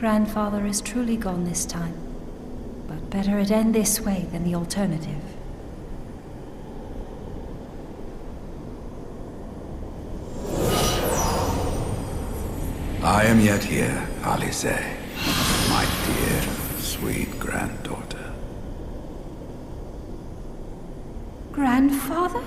Grandfather is truly gone this time. But better it end this way than the alternative. I am yet here, Alice, my dear, sweet granddaughter. Grandfather?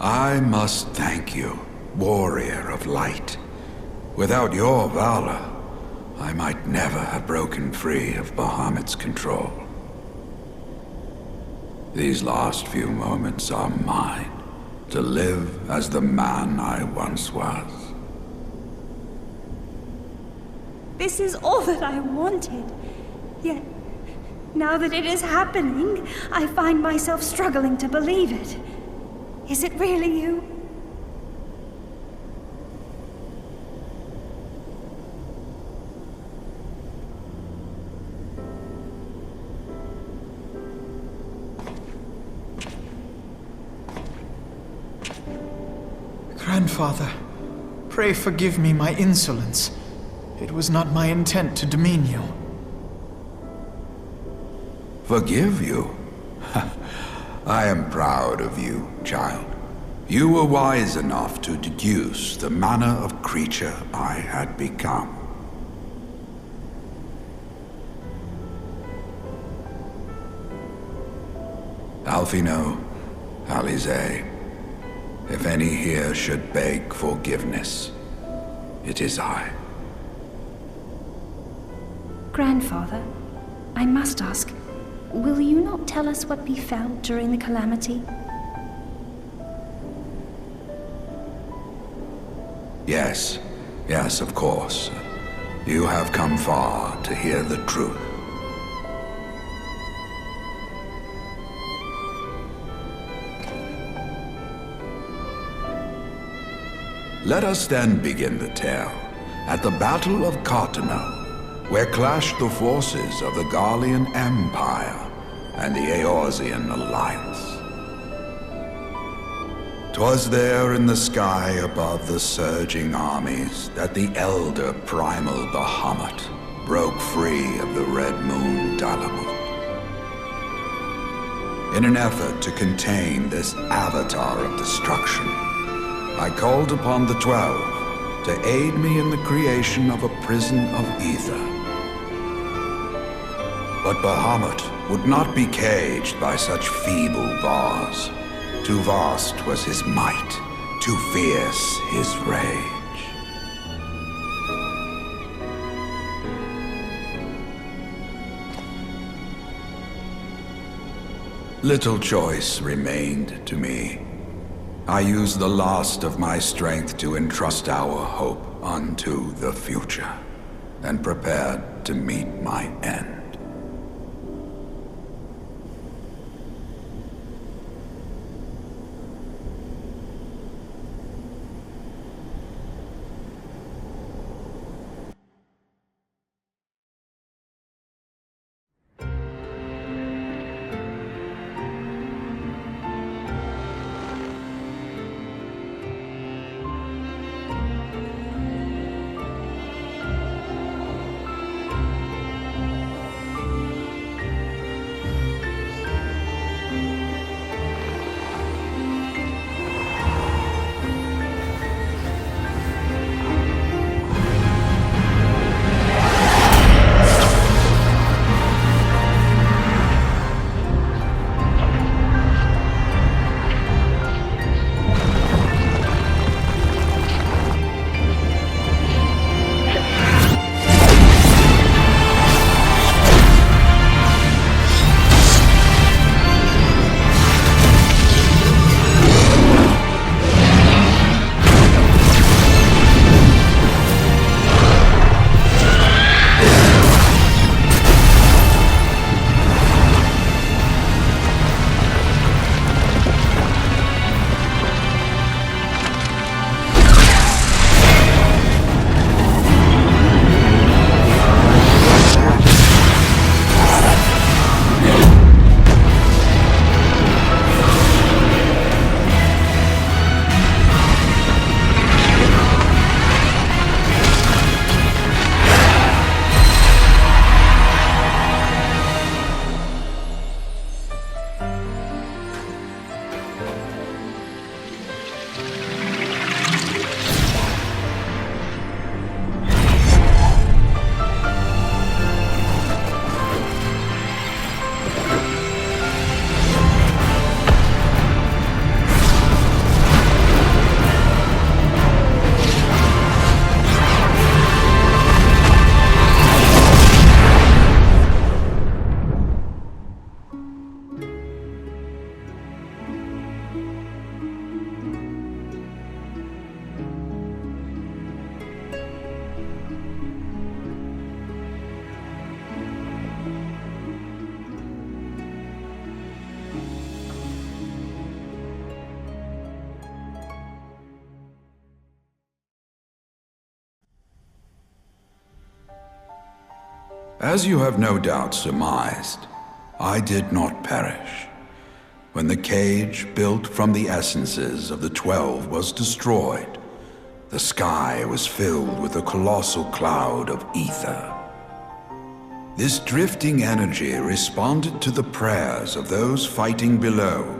I must thank you, warrior of light. Without your valor, I might never have broken free of Bahamut's control. These last few moments are mine, to live as the man I once was. This is all that I wanted. Yet, now that it is happening, I find myself struggling to believe it. Is it really you? Grandfather, pray forgive me my insolence. It was not my intent to demean you. Forgive you? I am proud of you, child. You were wise enough to deduce the manner of creature I had become. Alfino, Alize, if any here should beg forgiveness, it is I. Grandfather, I must ask, will you not tell us what befell during the calamity? Yes, of course. You have come far to hear the truth. Let us then begin the tale at the Battle of Cartano, where clashed the forces of the Garlean Empire and the Eorzean Alliance. 'Twas there in the sky above the surging armies that the elder primal Bahamut broke free of the Red Moon Bahamut. In an effort to contain this avatar of destruction, I called upon the 12 to aid me in the creation of a prison of ether. But Bahamut would not be caged by such feeble bars. Too vast was his might, too fierce his rage. Little choice remained to me. I used the last of my strength to entrust our hope unto the future, and prepared to meet my end. As you have no doubt surmised, I did not perish. When the cage built from the essences of the 12 was destroyed, the sky was filled with a colossal cloud of ether. This drifting energy responded to the prayers of those fighting below,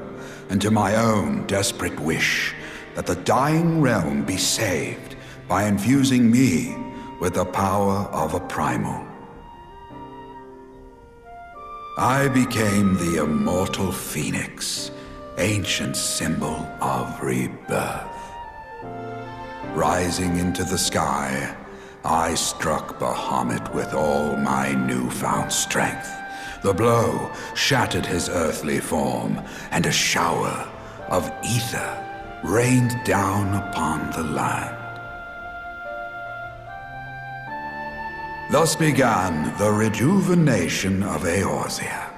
and to my own desperate wish that the dying realm be saved by infusing me with the power of a primal. I became the immortal phoenix, ancient symbol of rebirth. Rising into the sky, I struck Bahamut with all my newfound strength. The blow shattered his earthly form, and a shower of ether rained down upon the land. Thus began the rejuvenation of Eorzea.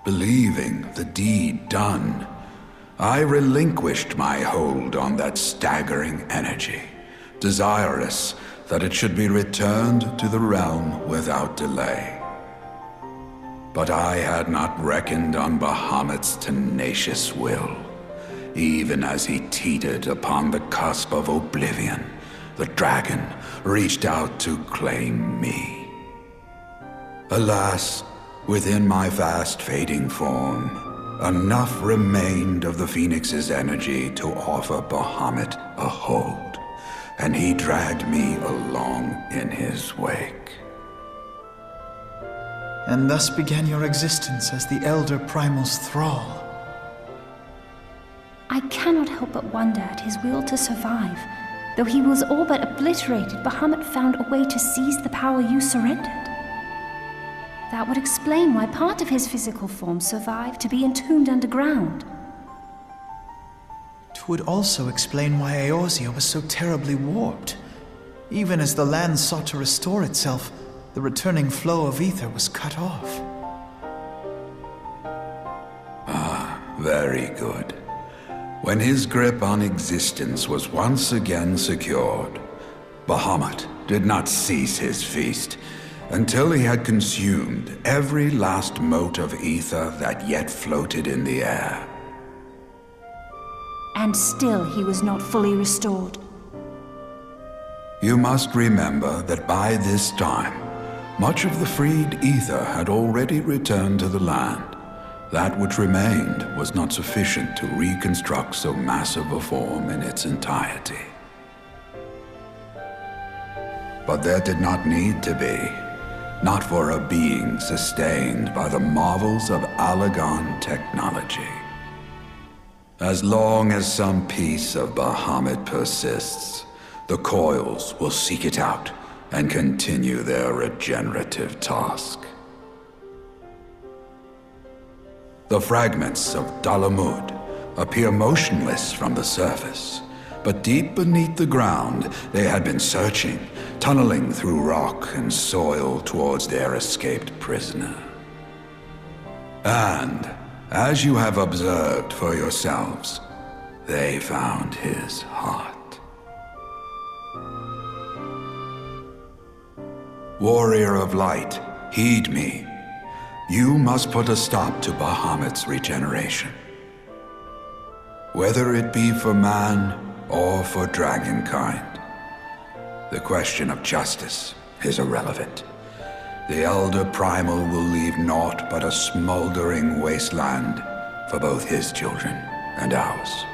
Believing the deed done, I relinquished my hold on that staggering energy, desirous that it should be returned to the realm without delay. But I had not reckoned on Bahamut's tenacious will. Even as he teetered upon the cusp of oblivion, the dragon reached out to claim me. Alas, within my fast fading form, enough remained of the Phoenix's energy to offer Bahamut a hold, and he dragged me along in his wake. And thus began your existence as the Elder Primal's thrall. I cannot help but wonder at his will to survive. Though he was all but obliterated, Bahamut found a way to seize the power you surrendered. That would explain why part of his physical form survived to be entombed underground. It would also explain why Eorzea was so terribly warped. Even as the land sought to restore itself, the returning flow of ether was cut off. Very good. When his grip on existence was once again secured, Bahamut did not cease his feast until he had consumed every last mote of ether that yet floated in the air. And still he was not fully restored. You must remember that by this time, much of the freed ether had already returned to the land. That which remained was not sufficient to reconstruct so massive a form in its entirety. But there did not need to be, not for a being sustained by the marvels of Allagan technology. As long as some piece of Bahamut persists, the Coils will seek it out and continue their regenerative task. The fragments of Bahamut appear motionless from the surface, but deep beneath the ground they had been searching, tunneling through rock and soil towards their escaped prisoner. And, as you have observed for yourselves, they found his heart. Warrior of Light, heed me. You must put a stop to Bahamut's regeneration. Whether it be for man or for dragonkind, the question of justice is irrelevant. The Elder Primal will leave naught but a smoldering wasteland for both his children and ours.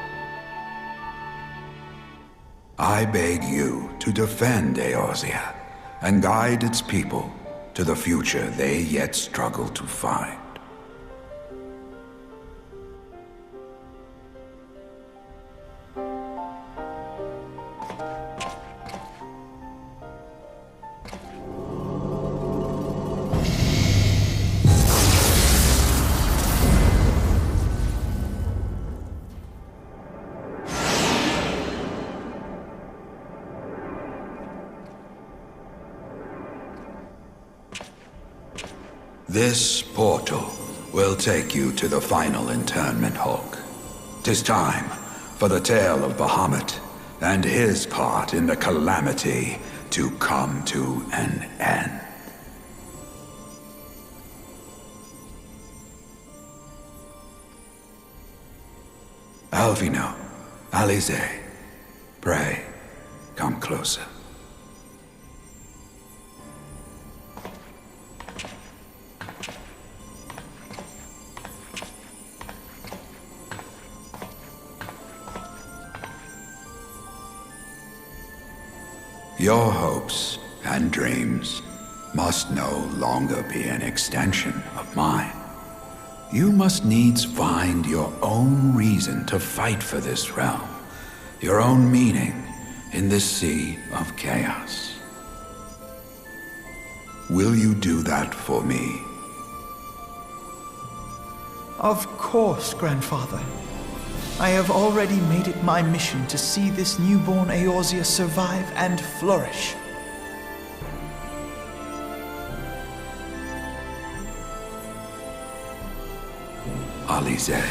I beg you to defend Eorzea and guide its people to the future they yet struggle to find. This portal will take you to the final internment hulk. 'Tis time for the tale of Bahamut and his part in the calamity to come to an end. Alvino, Alize, pray, come closer. Your hopes and dreams must no longer be an extension of mine. You must needs find your own reason to fight for this realm, your own meaning in this sea of chaos. Will you do that for me? Of course, Grandfather. I have already made it my mission to see this newborn Eorzea survive and flourish. Alize,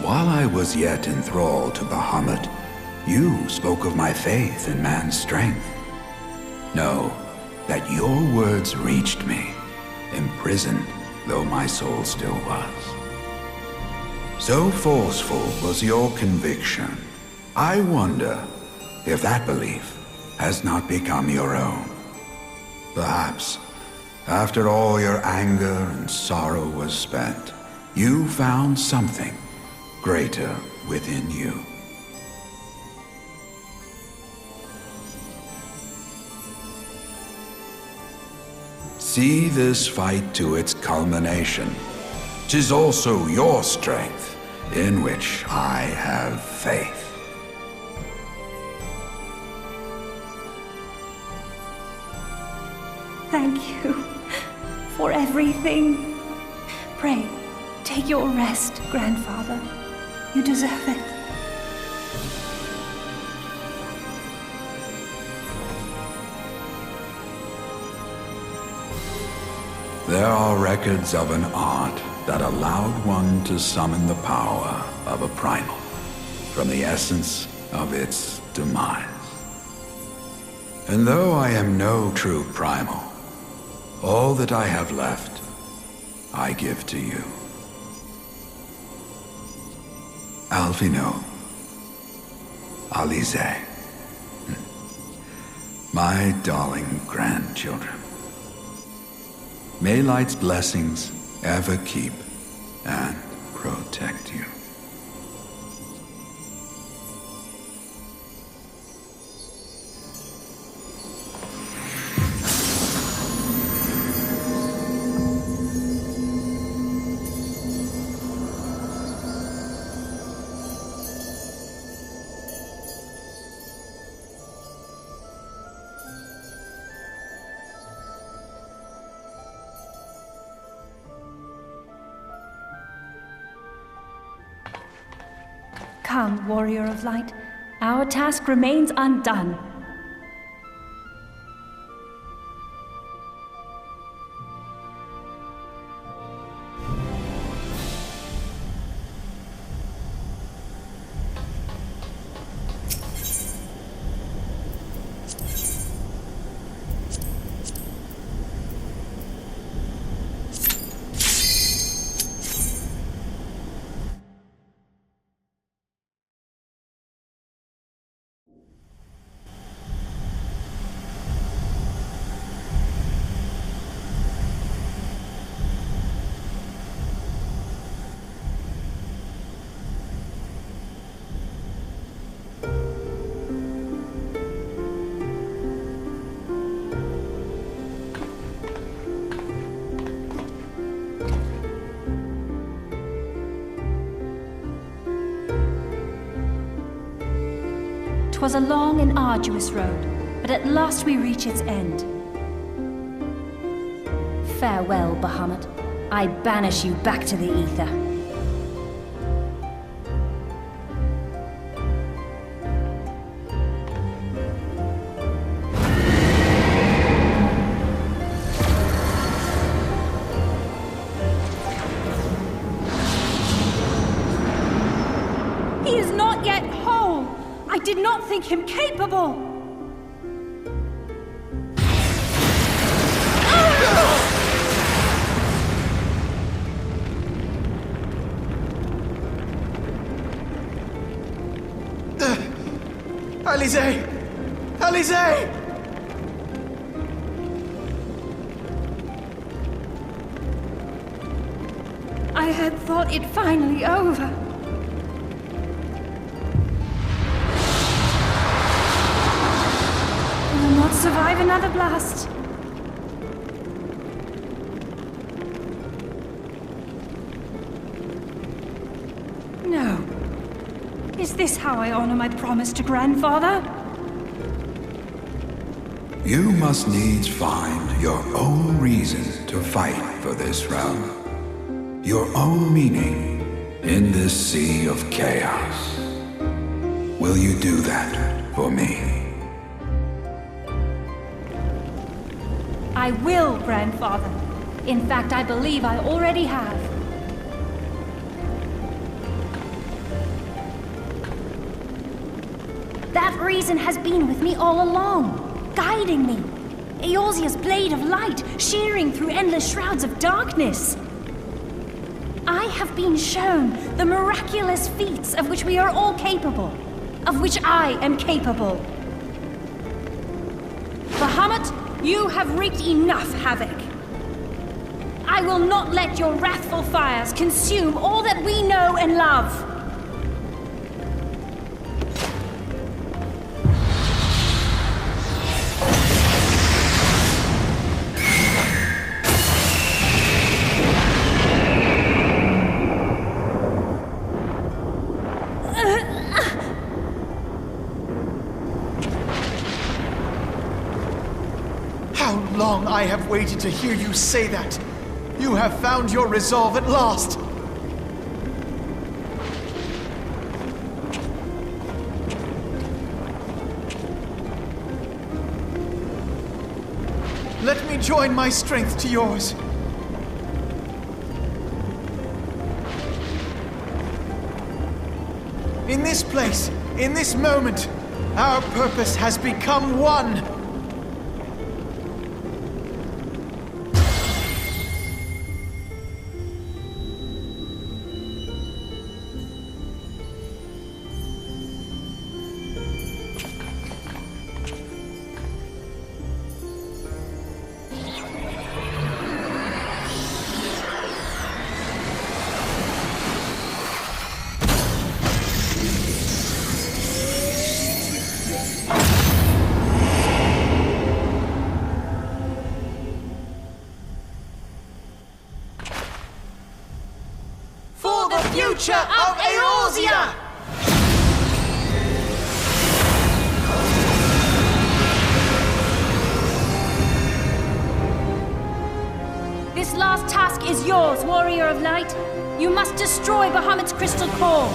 while I was yet enthralled to Bahamut, you spoke of my faith in man's strength. Know that your words reached me, imprisoned though my soul still was. So forceful was your conviction, I wonder if that belief has not become your own. Perhaps, after all your anger and sorrow was spent, you found something greater within you. See this fight to its culmination. 'Tis also your strength in which I have faith. Thank you for everything. Pray, take your rest, Grandfather. You deserve it. There are records of an art that allowed one to summon the power of a primal from the essence of its demise. And though I am no true primal, all that I have left, I give to you. Alvino, Alize, my darling grandchildren. May light's blessings ever keep and protect you. Come, Warrior of Light. Our task remains undone. Twas a long and arduous road, but at last we reach its end. Farewell, Bahamut. I banish you back to the ether. He is not yet whole. I did not think think him capable! Alizé! Alizé! I had thought it finally over. I will not survive another blast. No. Is this how I honor my promise to Grandfather? You must needs find your own reason to fight for this realm. Your own meaning in this sea of chaos. Will you do that for me? I will, Grandfather. In fact, I believe I already have. That reason has been with me all along, guiding me. Eorzea's blade of light, shearing through endless shrouds of darkness. I have been shown the miraculous feats of which we are all capable, of which I am capable. Bahamut, you have wreaked enough havoc. I will not let your wrathful fires consume all that we know and love. How long I have waited to hear you say that! You have found your resolve at last! Let me join my strength to yours. In this place, in this moment, our purpose has become one! Future of Eorzea! This last task is yours, Warrior of Light. You must destroy Bahamut's crystal core.